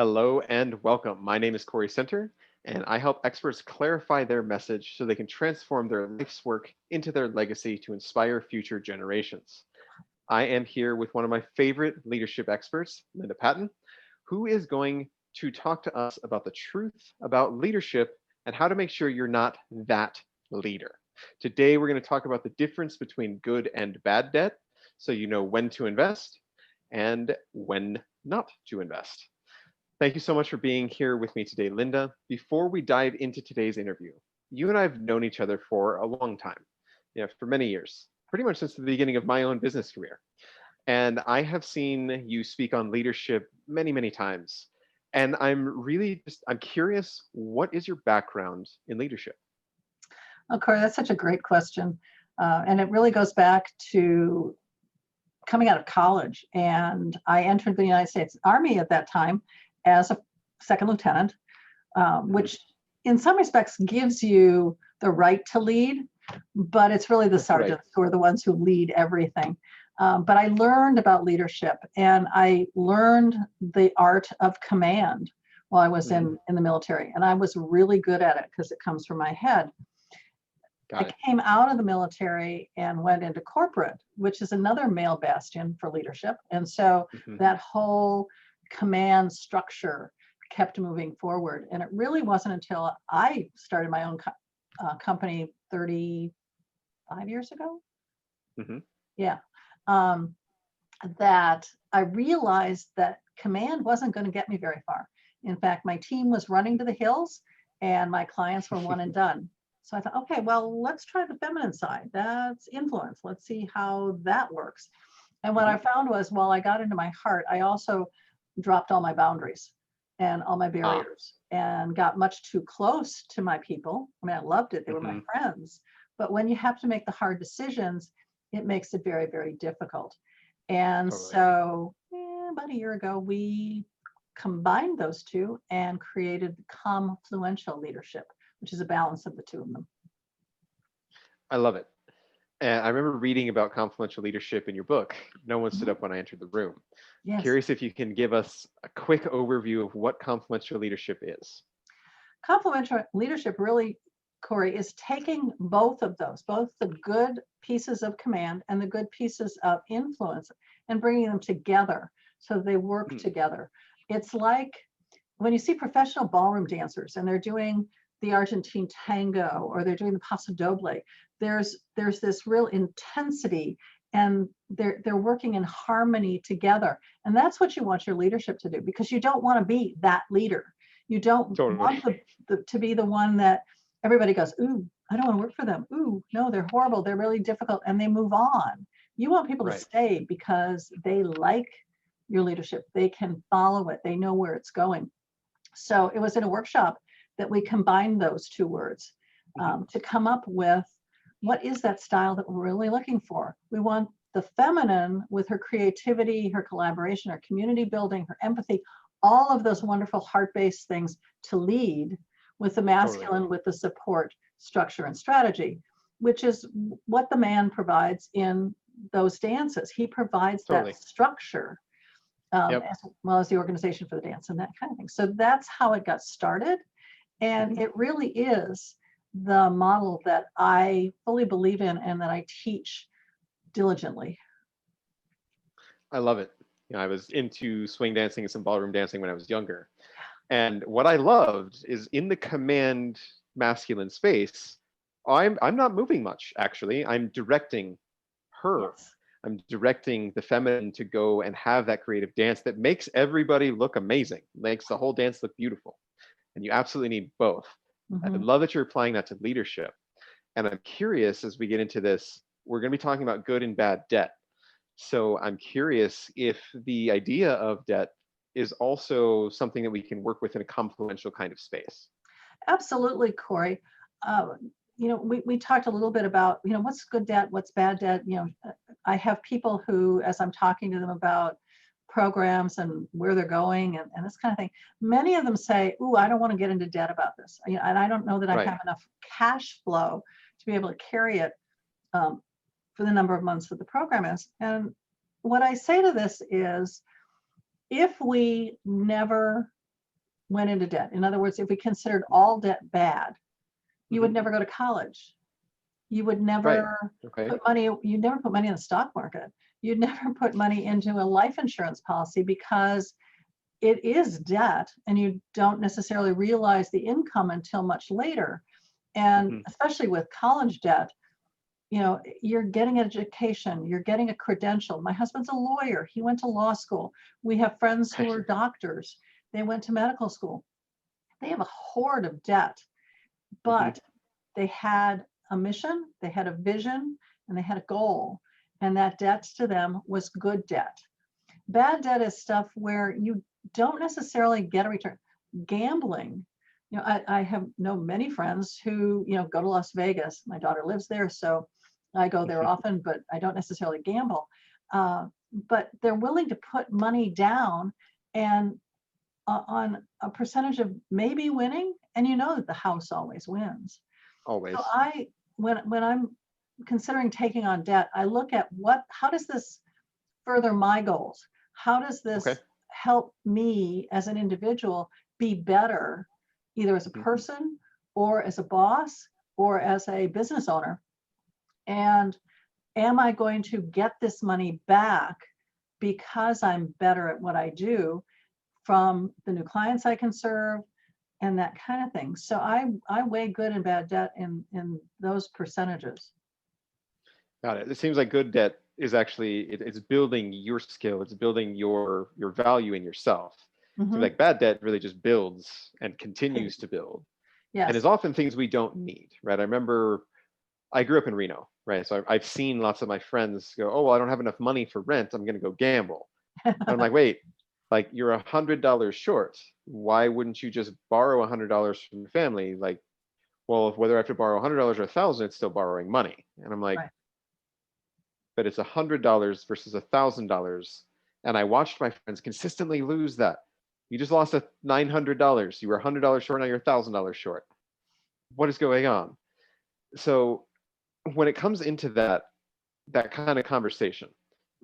Hello and welcome. My name is Corey Center, and I help experts clarify their message so they can transform their life's work into their legacy to inspire future generations. I am here with one of my favorite leadership experts, Linda Patton, who is going to talk to us about the truth about leadership and how to make sure you're not that leader. Today, we're going to talk about the difference between good and bad debt so you know when to invest and when not to invest. Thank you so much for being here with me today, Linda. Before we dive into today's interview, you and I have known each other for a long time, for many years, pretty much since the beginning of my own business career. And I have seen you speak on leadership many, many times. And I'm curious, what is your background in leadership? Oh, Corey, that's such a great question. And it really goes back to coming out of college. And I entered the United States Army at that time as a second lieutenant, which in some respects gives you the right to lead, but it's really the sergeants who are the ones who lead everything. But I learned about leadership, and I learned the art of command while I was in the military. And I was really good at it because it comes from my head. I came out of the military and went into corporate, which is another male bastion for leadership. And so that whole command structure kept moving forward. And it really wasn't until I started my own company 35 years ago. Yeah. That I realized that command wasn't going to get me very far. In fact, my team was running to the hills and my clients were one and done. So I thought, okay, well, let's try the feminine side. That's influence. Let's see how that works. And what I found was, while I got into my heart, I also dropped all my boundaries and all my barriers and got much too close to my people. I mean, I loved it. They were my friends. But when you have to make the hard decisions, it makes it very, very difficult. And so about a year ago, we combined those two and created Complementary Leadership, which is a balance of the two of them. I love it. And I remember reading about complementary leadership in your book, No One Stood Up When I Entered the Room. Yes. Curious if you can give us a quick overview of what complementary leadership is. Complementary leadership really, Corey, is taking both of those, both the good pieces of command and the good pieces of influence, and bringing them together so they work together. It's like when you see professional ballroom dancers and they're doing the Argentine tango or they're doing the paso doble, there's this real intensity and they're working in harmony together. And that's what you want your leadership to do, because you don't want to be that leader. You don't want to be the one that everybody goes, ooh, I don't want to work for them. Ooh, no, they're horrible. They're really difficult. And they move on. You want people to stay because they like your leadership. They can follow it. They know where it's going. So it was in a workshop that we combined those two words to come up with what is that style that we're really looking for. We want the feminine with her creativity, her collaboration, her community building, her empathy, all of those wonderful heart-based things to lead, with the masculine with the support, structure, and strategy, which is what the man provides in those dances. He provides that structure as well as the organization for the dance and that kind of thing. So that's how it got started. And it really is the model that I fully believe in and that I teach diligently. I love it. I was into swing dancing and some ballroom dancing when I was younger. And what I loved is in the command masculine space, I'm not moving much, actually. I'm directing her. Yes. I'm directing the feminine to go and have that creative dance that makes everybody look amazing, makes the whole dance look beautiful. And you absolutely need both. I love that you're applying that to leadership. And I'm curious, as we get into this, we're going to be talking about good and bad debt. So I'm curious if the idea of debt is also something that we can work with in a complementary kind of space. Absolutely, Corey. We talked a little bit about, what's good debt, what's bad debt. I have people who, as I'm talking to them about programs and where they're going and this kind of thing, many of them say, ooh, I don't want to get into debt about this. And I don't know that I have enough cash flow to be able to carry it for the number of months that the program is. And what I say to this is, if we never went into debt. In other words, if we considered all debt bad, you would Mhm. never go to college. You would Right. never Okay. put money, you'd never put money in the stock market. You'd never put money into a life insurance policy because it is debt and you don't necessarily realize the income until much later. And Mhm. especially with college debt, you're getting an education, you're getting a credential. My husband's a lawyer. He went to law school. We have friends who are doctors. They went to medical school. They have a hoard of debt, Mhm. but they had a mission, they had a vision, and they had a goal. And that debt to them was good debt. Bad debt is stuff where you don't necessarily get a return. Gambling, I have known many friends who, go to Las Vegas. My daughter lives there, so I go there often, but I don't necessarily gamble. But they're willing to put money down and on a percentage of maybe winning, and you know that the house always wins. So Always. when I'm considering taking on debt, I look at how does this further my goals? How does Okay. this help me as an individual be better, either as a Mhm. person or as a boss or as a business owner? And am I going to get this money back because I'm better at what I do from the new clients I can serve and that kind of thing? So I weigh good and bad debt in those percentages. Got it. It seems like good debt is actually it's building your skill. It's building your value in yourself. So Hmm. like bad debt really just builds and continues to build, and is Yes. often things we don't need, right? I remember I grew up in Reno, right? So I've seen lots of my friends go, "Oh, well, I don't have enough money for rent. I'm going to go gamble." And I'm like, "Wait, like you're $100 short. Why wouldn't you just borrow $100 from your family?" Like, well, if whether I have to borrow $100 or 1,000, it's still borrowing money. And I'm like, Right. but it's $100 versus $1,000, and I watched my friends consistently lose that. You just lost $900. You were $100 short. Now you're $1,000 short. What is going on? So when it comes into that kind of conversation,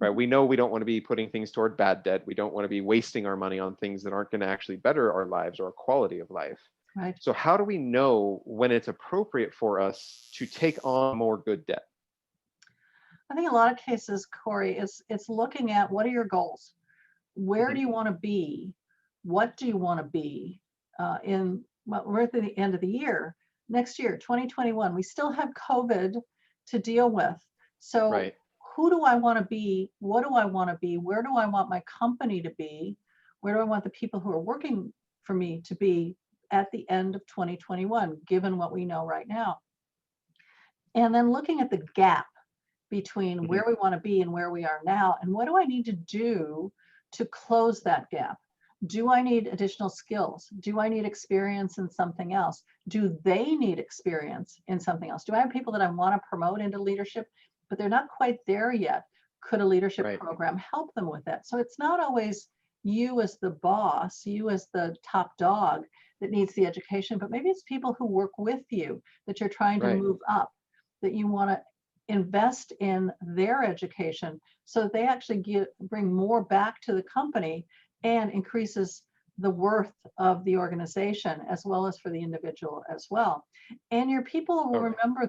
right? Mhm. We know we don't want to be putting things toward bad debt. We don't want to be wasting our money on things that aren't going to actually better our lives or our quality of life. Right. So how do we know when it's appropriate for us to take on more good debt? I think a lot of cases, Corey, it's looking at what are your goals? Where Hmm. do you want to be? What do you want to be well, we're at the end of the year. Next year, 2021, we still have COVID to deal with. So Right. who do I want to be? What do I want to be? Where do I want my company to be? Where do I want the people who are working for me to be at the end of 2021, given what we know right now? And then looking at the gap between Hmm. where we want to be and where we are now, and what do I need to do to close that gap? Do I need additional skills? Do I need experience in something else? Do they need experience in something else? Do I have people that I want to promote into leadership, but they're not quite there yet? Could a leadership Right. program help them with that? So it's not always you as the boss, you as the top dog that needs the education, but maybe it's people who work with you that you're trying to Right. move up, that you want to invest in their education so that they actually bring more back to the company and increases the worth of the organization as well as for the individual as well. And your people will Totally. remember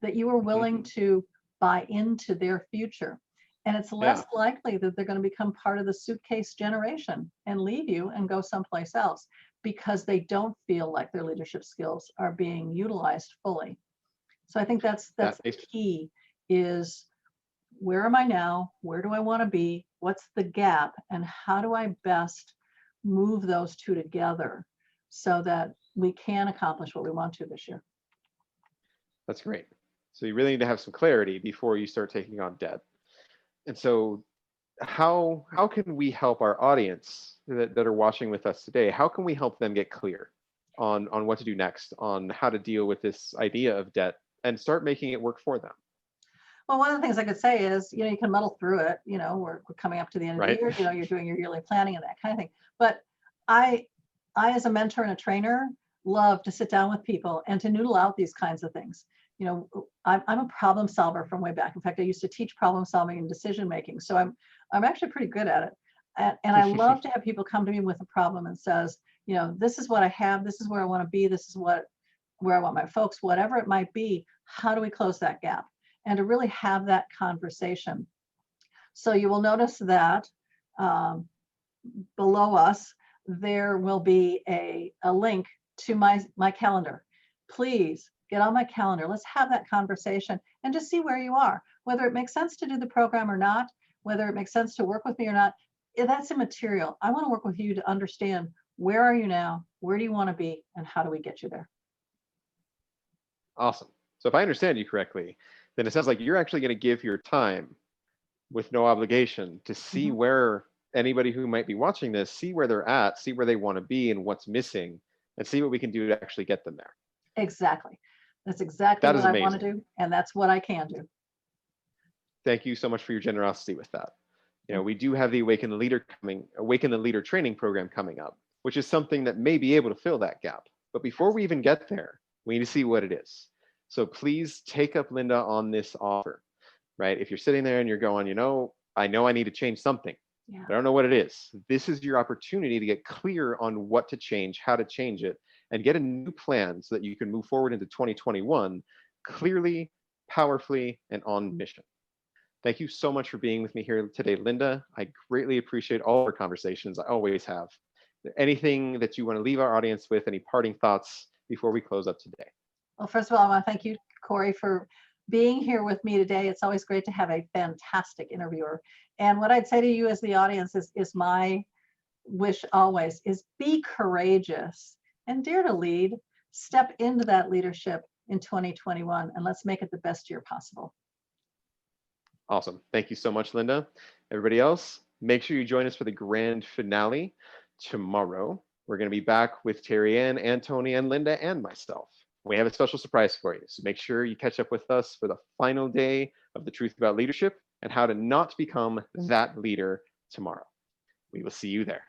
that you are Hmm. willing to buy into their future. And it's less Yeah. likely that they're going to become part of the suitcase generation and leave you and go someplace else because they don't feel like their leadership skills are being utilized fully. So I think that's That the makes key is where am I now? Where do I want to be? What's the gap? And how do I best move those two together so that we can accomplish what we want to this year? that's great. So you really need to have some clarity before you start taking on debt. And so how can we help our audience that are watching with us today? How can we help them get clear on what to do next, on how to deal with this idea of debt and start making it work for them? Well, one of the things I could say is, you can muddle through it. We're coming up to the end of the Right. year. You're doing your yearly planning and that kind of thing. But I, I as a mentor and a trainer, love to sit down with people and to noodle out these kinds of things. I'm a problem solver from way back. In fact, I used to teach problem solving and decision making, so I'm actually pretty good at it. And I love to have people come to me with a problem and says, this is what I have, this is where I want to be, this is where I want my folks, whatever it might be, how do we close that gap? And to really have that conversation. So you will notice that below us, there will be a link to my calendar. Please get on my calendar. Let's have that conversation and just see where you are, whether it makes sense to do the program or not, whether it makes sense to work with me or not. That's immaterial. I want to work with you to understand, where are you now? Where do you want to be? And how do we get you there? Awesome. So if I understand you correctly, then it sounds like you're actually going to give your time with no obligation to see where anybody who might be watching this, see where they're at, see where they want to be and what's missing, and see what we can do to actually get them there. Exactly. That's exactly what I want to do. And that's what I can do. Thank you so much for your generosity with that. We do have the Awaken the Leader training program coming up, which is something that may be able to fill that gap. But before we even get there, we need to see what it is. So please take up Linda on this offer, right? If you're sitting there and you're going, I know I need to change something, but I don't know what it is. This is your opportunity to get clear on what to change, how to change it, and get a new plan so that you can move forward into 2021 clearly, powerfully, and on mission. Thank you so much for being with me here today, Linda. I greatly appreciate all our conversations. I always have. Anything that you want to leave our audience with, any parting thoughts before we close up today? Well, first of all, I want to thank you, Corey, for being here with me today. It's always great to have a fantastic interviewer. And what I'd say to you as the audience is my wish always is be courageous and dare to lead. Step into that leadership in 2021, and let's make it the best year possible. Awesome. Thank you so much, Linda. Everybody else, make sure you join us for the grand finale tomorrow. We're going to be back with Terry Ann, Tony, and Linda, and myself. We have a special surprise for you. So make sure you catch up with us for the final day of the Truth About Leadership and how to not become that leader tomorrow. We will see you there.